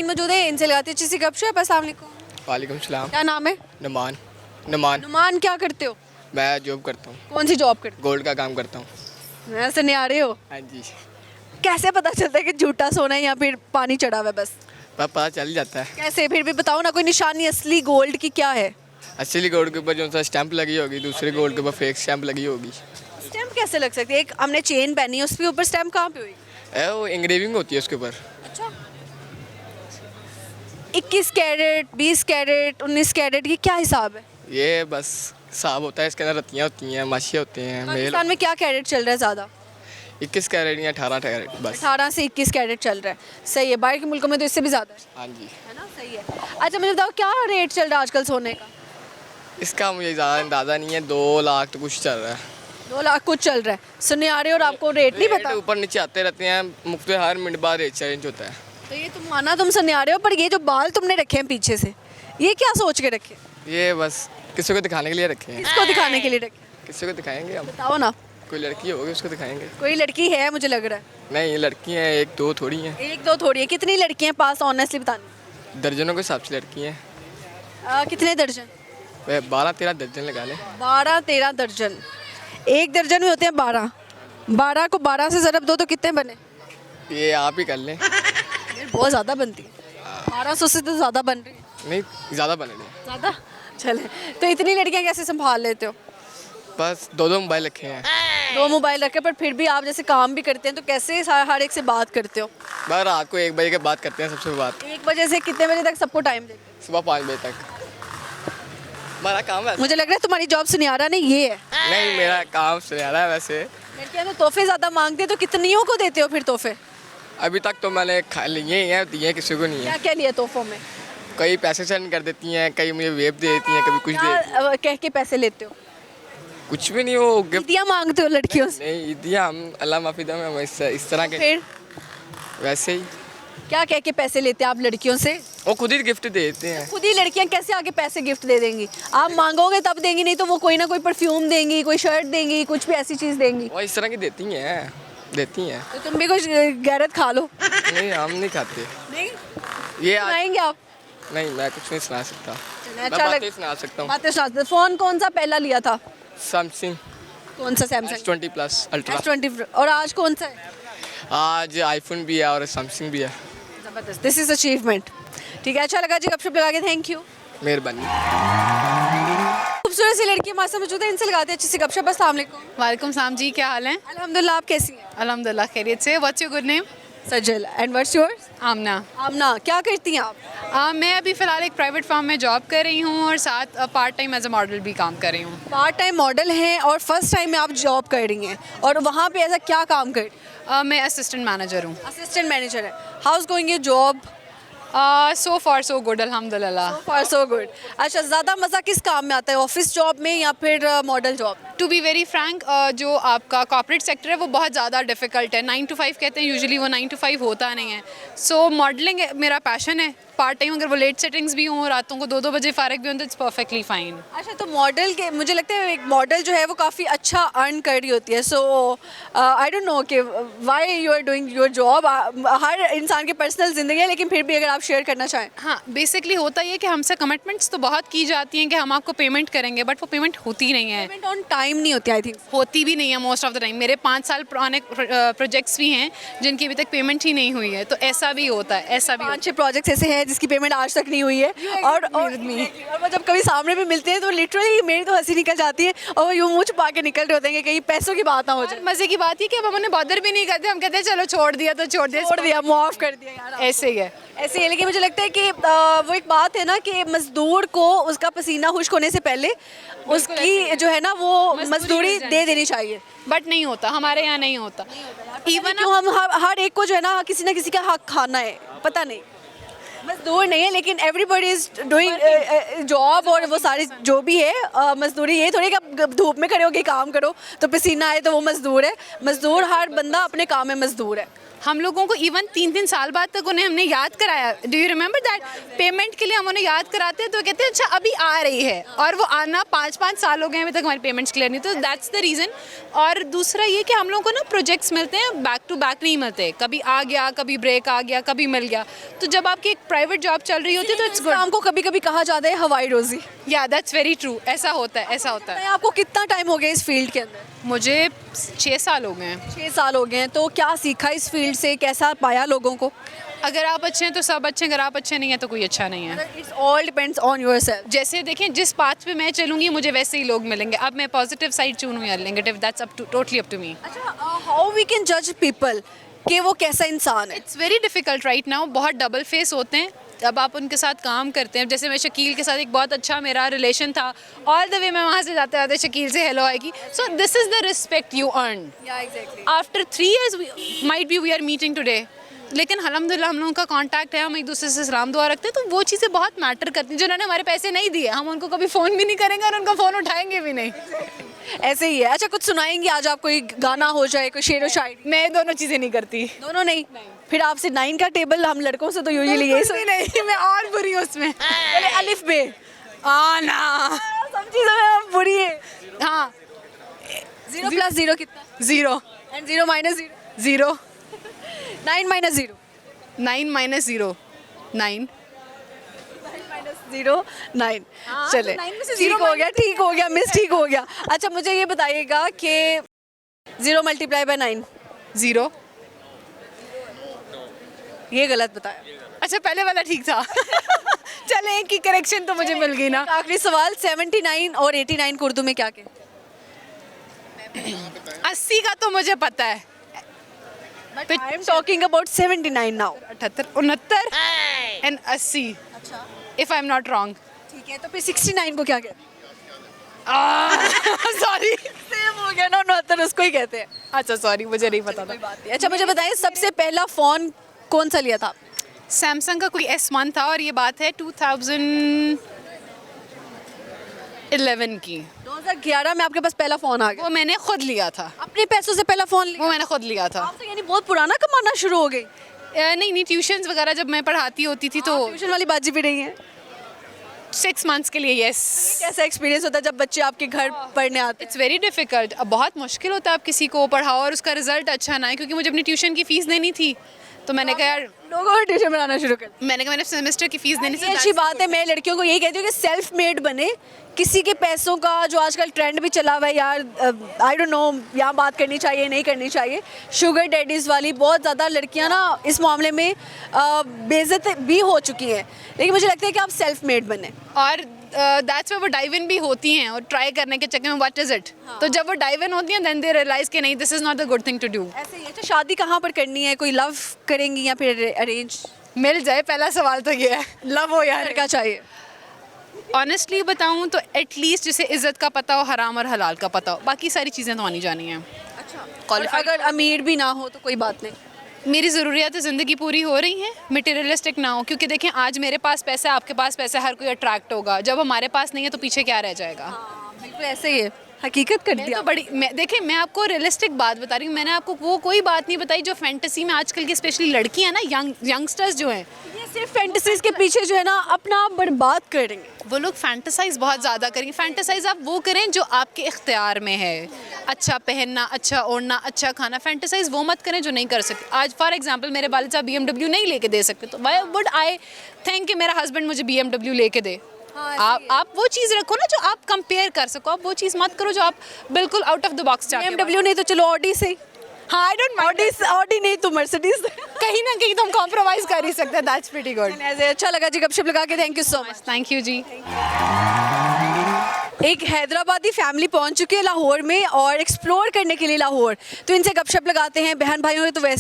मौजूद है, इनसे लगाती अच्छी सी गपशप। अस्सलाम वालेकुम। वालेकुम सलाम। क्या नाम है? नुमान। नुमान। नुमान, क्या करते हो? मैं जॉब करता हूँ, कौन सी जॉब करते गोल्ड का काम करता हूँ। हो? ऐसे नहीं आ रहे हो? हाँ जी। कैसे पता चलता है कि झूठा सोना है या फिर पानी चढ़ा हुआ है बस? पर पता चल जाता है। कैसे? फिर भी बताओ ना, कोई निशानी असली गोल्ड की क्या है? असली गोल्ड के ऊपर जो सा स्टैंप लगी होगी, दूसरे गोल्ड के ऊपर फेक स्टैंप लगी होगी। स्टैम्प कैसे लग सकती है? एक हमने चेन पहनी है, उसके ऊपर स्टैम्प कहाँ पे हुई? वो इंग्रेविंग होती है उसके ऊपर। अच्छा, 21 कैरेट, 20 कैरेट, 19 कैरेट, ये क्या हिसाब है? ये बस हिसाब होता है, इसके अंदर रत्तियाँ होती हैं, माशिया होते हैं, मेल। पाकिस्तान में क्या कैरेट चल रहा है ज़्यादा? 21 कैरेट या 18 कैरेट बस। 18 से 21 कैरेट चल रहा है। सही है, बाहर के मुल्कों में तो इससे भी ज़्यादा है। हाँ जी। है ना? सही है। अच्छा मुझे बताओ, क्या रेट चल रहा है आजकल सोने का? इसका मुझे ज़्यादा अंदाज़ा नहीं है, 2 लाख तो कुछ चल रहा है। 2 लाख कुछ चल रहा है, सुनने आ रहे हो और आपको रेट नहीं रेट पता? ऊपर नीचे आते रहते हैं, मुफ्त हर मिनट बाद रेट चेंज होता है। तो ये तुम माना तुम सुनने आ रहे हो, पर ये जो बाल तुमने रखे हैं पीछे से, ये क्या सोच के रखे? ये बस किसी को दिखाने के लिए रखे हैं। किसको दिखाने के लिए रखे? किसी को दिखाएंगे हम। बताओ ना। कोई लड़की होगी उसको दिखाएंगे। कोई लड़की है मुझे लग रहा है। नहीं, लड़की हैं, 1-2 थोड़ी हैं, एक दो थोड़ी है। कितनी लड़कियां पास, ऑनेस्टली बतानी? दर्जनों के हिसाब से लड़की हैं। कितने दर्जन? 12-13 दर्जन लगा लें। 12-13 दर्जन। एक दर्जन में होते हैं 12। 12 को 12 से ज़रब दो तो कितने बने? ये आप ही कर लें। यार बहुत ज़्यादा बनती है। 1200 से तो ज़्यादा बन रही है। नहीं, ज़्यादा बने नहीं। ज़्यादा? चले, तो इतनी लड़कियां कैसे संभाल लेते हो? बस 2-2 मोबाइल रखे हैं। 2 मोबाइल रखे, पर फिर भी आप जैसे काम भी करते हैं तो कैसे हर एक से बात करते हो? बस रात को 1 बजे के बाद करते हैं सबसे बात। 1 बजे से कितने बजे तक सबको टाइम देते हो? सुबह 5 बजे तक। हमारा काम है। मुझे लग रहा है तुम्हारी जॉब सुनियारा नहीं ये है। नहीं, मेरा काम सुनहरा है वैसे। लड़कियां तो तोहफे ज़्यादा मांगते हैं, तो कितनियों को देते हो फिर तोहफे? अभी तक तो मैंने खा लिए ही हैं, दिए किसी को नहीं क्या है। क्या लिया तोहफों में? कई पैसे सेंड कर देती हैं, कई मुझे वेब दे देती हैं, कभी कुछ दे देती हैं। क्या कह के पैसे लेते हो? कुछ भी नहीं, वो गिफ्ट। ईदियाँ मांगते हो लड़कियों से? नहीं, दिया हम अल्लाह माफी दे, हम इस तरह के फिर वैसे ही क्या कह के पैसे लेते हैं आप लड़कियों से? वो खुद ही गिफ्ट दे देते हैं। खुद ही लड़कियां कैसे आगे पैसे गिफ्ट दे देंगी? आप मांगोगे तब देंगी, नहीं तो वो कोई ना कोई परफ्यूम देंगी, कोई शर्ट देंगी, कुछ भी ऐसी चीज़ देंगी। वो इस तरह की देती हैं, देती हैं। तो तुम भी कुछ गैरत खा लो। नहीं, हम नहीं खाते नहीं ये सुनाएंगे आप? नहीं, मैं कुछ नहीं सुना सकता। मैं अच्छा बातें सुना सकता हूँ। बातें सुना। फ़ोन कौन सा पहला लिया था? सैमसंग कौन सा? Samsung S20 plus ultra. S20। और आज कौन सा है? आज आईफोन भी है और सैमसंग भी है। ज़बरदस्त, दिस इज़ अचीवमेंट। ठीक है, अच्छा लगा जी गपशप लगा के, थैंक यू। मेहरबानी। खूबसूरत सी लड़की हमारे साथ मौजूद है, इनसे लगाते हैं अच्छी सी गपशप। अस्सलाम वालेकुम। वालेकुम सलाम जी, क्या हाल है? अल्हम्दुलिल्लाह, आप कैसी हैं? अल्हम्दुलिल्लाह खैरियत से। What's your good name? Sajal. And what's yours? Amna. Amna, क्या करती हैं आप? मैं अभी फ़िलहाल एक प्राइवेट फर्म में जॉब कर रही हूँ और साथ part time as a model भी काम कर रही हूँ। पार्ट टाइम मॉडल हैं और फर्स्ट टाइम में आप जॉब कर रही हैं, और वहाँ पे ऐसा क्या काम कर रही हैं? मैं असिस्टेंट मैनेजर हूँ। असिस्टेंट मैनेजर है। How is going your job? So far so good अल्हम्दुलिल्लाह। For so good. अच्छा, ज़्यादा मज़ा किस काम में आता है, ऑफिस जॉब में या फिर model job? To be very frank, जो आपका कॉर्पोरेट सेक्टर है वो बहुत ज़्यादा डिफ़िकल्ट है। 9 to 5 कहते हैं, यूजुअली वो 9 to 5 होता नहीं है। सो मॉडलिंग मेरा पैशन है। पार्ट टाइम अगर वो लेट सेटिंग्स भी हों, रातों को 2-2 बजे फारिग भी हों, तो इट्स परफेक्टली फाइन। अच्छा, तो मॉडल के मुझे लगता है एक मॉडल जो है वो काफ़ी अच्छा अर्न कर रही होती है। सो आई डोंट नो कि why you are doing your job. हर इंसान की पर्सनल ज़िंदगी है, लेकिन फिर भी अगर आप शेयर करना चाहें। हाँ, बेसिकली होता ये कि हमसे कमिटमेंट्स तो बहुत की जाती हैं कि हम आपको पेमेंट करेंगे, बट वो पेमेंट होती नहीं है। पेमेंट ऑन टाइम नहीं होती, आई थिंक। होती भी नहीं है मोस्ट ऑफ द टाइम। मेरे 5 साल पुराने प्रोजेक्ट्स भी हैं जिनकी अभी तक पेमेंट ही नहीं हुई है, तो ऐसा भी होता है, ऐसा भी होता 5-6 प्रोजेक्ट्स ऐसे हैं जिसकी पेमेंट आज तक नहीं हुई है, और वो जब कभी सामने भी मिलते हैं तो लिटरली मेरी तो हंसी निकल जाती है, और वो यूँ मुँह छुपा के निकल रहे होते हैं कि कहीं पैसों की बात ना हो है। जाए। और मज़े की बात ये कि अब हम उन्हें बॉदर भी नहीं करते, हम कहते हैं चलो छोड़ दिया तो छोड़ दिया, छोड़ दिया, मुआफ कर दिया यार। ऐसे ही है। ऐसे ही है, लेकिन मुझे लगता है कि वो एक बात है ना कि मजदूर को उसका पसीना खुश्क होने से पहले उसकी जो है ना वो मजदूरी दे देनी चाहिए। बट नहीं होता, हमारे यहाँ नहीं होता। इवन क्यों हम हर एक को जो है ना किसी ना किसी का हक खाना है, पता नहीं। मजदूर नहीं है, लेकिन एवरीबडी इज डूइंग जॉब, और वो सारी जो भी है मजदूरी। ये थोड़ी कि आप धूप में खड़े होकर काम करो तो पसीना आए तो वो मजदूर है। मजदूर हर बंदा अपने काम में मजदूर है। हम लोगों को इवन 3-3 साल बाद तक उन्हें हमने याद कराया. Do you remember that? Payment के लिए हम उन्हें याद कराते हैं तो कहते हैं अच्छा अभी आ रही है, और वो आना 5-5 साल हो गए अभी तक हमारी पेमेंट्स क्लियर नहीं. तो दैट्स द रीज़न. और दूसरा ये कि हम लोगों को ना प्रोजेक्ट्स मिलते हैं, बैक टू बैक नहीं मिलते. कभी आ गया, कभी ब्रेक आ गया, कभी मिल गया. तो जब आपकी एक प्राइवेट जॉब चल रही होती है तो इट्स गुड. हमको कभी कभी कहा जाता है हवाई रोजी. या दैट्स वेरी ट्रू. ऐसा होता है, ऐसा होता है. आपको कितना टाइम हो गया इस फील्ड के अंदर? मुझे 6 साल हो गए हैं. 6 साल हो गए हैं. तो क्या सीखा इस फील्ड से, कैसा पाया लोगों को? अगर आप अच्छे हैं तो सब अच्छे हैं, अगर आप अच्छे नहीं हैं तो कोई अच्छा नहीं है. It's all depends on yourself. जैसे देखें जिस पाथ पे मैं चलूँगी मुझे वैसे ही लोग मिलेंगे. अब मैं पॉजिटिव साइड चुनूँ या negative, that's up to totally up to me. अच्छा, हाउ वी कैन जज पीपल कि वो कैसा इंसान है? It's very difficult right now. बहुत डबल फेस होते हैं जब आप उनके साथ काम करते हैं. जैसे मैं शकील के साथ एक बहुत अच्छा मेरा रिलेशन था. ऑल द वे मैं वहाँ से जाते जाते शकील से हेलो आएगी. So this is the respect you earn. After 3 years might be we are meeting today, लेकिन अल्हम्दुलिल्लाह हम लोगों का कांटेक्ट है, हम एक दूसरे से सलाम दुआ रखते हैं. तो वो चीज़ें बहुत मैटर करती हैं. जिन्होंने हमारे पैसे नहीं दिए हम उनको कभी फ़ोन भी नहीं करेंगे और उनका फ़ोन उठाएंगे भी नहीं. ऐसे ही है. अच्छा, कुछ सुनाएंगे आज आप? कोई गाना हो जाए, कोई शेर व शायरी? मैं दोनों चीज़ें नहीं करती. दोनों नहीं? फिर आपसे 9 का टेबल, हम लड़कों से तो यूजुअली यही बिल्कुल भी नहीं. मैं और बुरी हूँ उसमें. पहले अलिफ बे आना. सब चीज़ों में आप बुरी है. हाँ. 0 + 0 कितना? 0. एंड 0 - 0? 0. 9 - 0? 9 - 0. 9. 0 9. हाँ, चले, तो 9 में से ठीक 0 हो गया, ठीक हो गया मिस, ठीक हो गया. अच्छा, मुझे ये बताइएगा कि 0 × 9? 0. ये गलत बताया. अच्छा पहले वाला ठीक था. चले एक की करेक्शन तो मुझे मिल गई ना. आखिरी सवाल, 79 और 89 को उर्दू में क्या कहते हैं? 80 का तो मुझे पता है. I am talking about 79 now. 78, 69 and 80 अच्छा, if I am not wrong. ठीक है. तो फिर 69 को क्या कहते हैं? सॉरी. सेम हो गया ना, 69 उसको ही कहते हैं. अच्छा सॉरी, मुझे नहीं पता था. अच्छा, मुझे बताइए सबसे पहला फ़ोन कौन सा लिया था? सैमसंग का कोई S1 था और ये बात है 2011 की. 2011 में आपके पास पहला फ़ोन आ गया? वो मैंने खुद लिया था. अपने पैसों से पहला फ़ोन लिया? वो मैंने खुद लिया था. आप तो यानी बहुत पुराना कमाना शुरू हो गई. नहीं ट्यूशन्स वगैरह जब मैं पढ़ाती होती थी तो ट्यूशन वाली बाजी भी नहीं है? 6 months के लिए. यस. कैसा एक्सपीरियंस होता है जब बच्चे आपके घर पढ़ने आते हैं? It's very difficult. अब बहुत मुश्किल होता है आप किसी को पढ़ाओ और उसका रिजल्ट अच्छा ना है, क्योंकि मुझे अपनी ट्यूशन की फ़ीस देनी थी. तो मैंने कहा यार, लोगों को ट्यूशन पढ़ाना शुरू कर. मैंने सेमेस्टर की फ़ीस देनी ये अच्छी बात है. मैं लड़कियों को यही कहती हूँ कि सेल्फ मेड बने. किसी के पैसों का जो आजकल ट्रेंड भी चला हुआ है यार, आई डोंट नो यहाँ बात करनी चाहिए नहीं करनी चाहिए, शुगर डैडीज़ वाली बहुत ज़्यादा लड़कियाँ ना इस मामले में बेइज्जत भी हो चुकी हैं. लेकिन मुझे लगता है कि आप सेल्फ मेड बने. और दैट्स वो डाइव इन भी होती हैं और ट्राई करने के चक्कर में व्हाट इज़ इट. तो जब वो डाइव इन होती हैं देन दे रियलाइज़ कि नहीं, this is not the good thing to do. ऐसे ही. अच्छा, शादी कहाँ पर करनी है? कोई लव करेंगी या फिर अरेंज? मिल जाए, पहला सवाल तो ये है. लव हो यार. लड़का चाहिए? ऑनेस्टली बताऊँ तो एटलीस्ट जिसे इज़्ज़त का पता हो, हराम और हलाल का पता हो. बाकी सारी चीज़ें तो आनी जानी हैं. और अगर अमीर भी ना हो तो कोई बात नहीं? मेरी ज़रूरियात ज़िंदगी पूरी हो रही हैं, मटेरियलिस्टिक ना हो. क्योंकि देखें आज मेरे पास पैसा है, आपके पास पैसा है, हर कोई अट्रैक्ट होगा. जब हमारे पास नहीं है तो पीछे क्या रह जाएगा. बिल्कुल ऐसे ही है. हकीकत कर मैं दिया. तो बड़ी देखें मैं आपको रियलिस्टिक बात बता रही हूँ. मैंने आपको वो कोई बात नहीं बताई जो फैंटेसी में आजकल की स्पेशली लड़कियाँ ना, यंगस्टर्स जो हैं, ये सिर्फ फैंटेसीज के पीछे जो है ना अपना आप बर्बाद करेंगे. वो लोग फैंटेसाइज बहुत ज़्यादा करेंगे. फैंटेसाइज आप वो करें जो आपके इख्तियार में है. अच्छा पहनना, अच्छा ओढ़ना, अच्छा खाना. फैंटेसाइज वो मत करें जो नहीं कर सकते. आज फॉर एग्जांपल मेरे वालिद साहब BMW नहीं लेके दे सकते, तो व्हाई वुड आई थिंक कि मेरा हस्बैंड मुझे BMW लेके दे. आप वो चीज़ रखो ना जो आप कंपेयर कर सको. आप वो चीज़ मत करो जो आप बिल्कुल आउट ऑफ द बॉक्स चाहते हो. BMW नहीं तो चलो ऑडी से. हाँ, आई डोंट माइंड. ऑडी नहीं तो मर्सिडीज. कहीं ना कहीं तो हम कॉम्प्रोमाइज़ कर ही सकते हैं. That's pretty good. ऐसे अच्छा लगा जी गपशप लगा के. Thank you so much. Thank you जी. एक हैदराबादी फैमिली पहुंच चुकी है लाहौर में और एक्सप्लोर करने के लिए लाहौर. तो इनसे गपशप लगाते हैं. बहन भाइयों है तो वैसे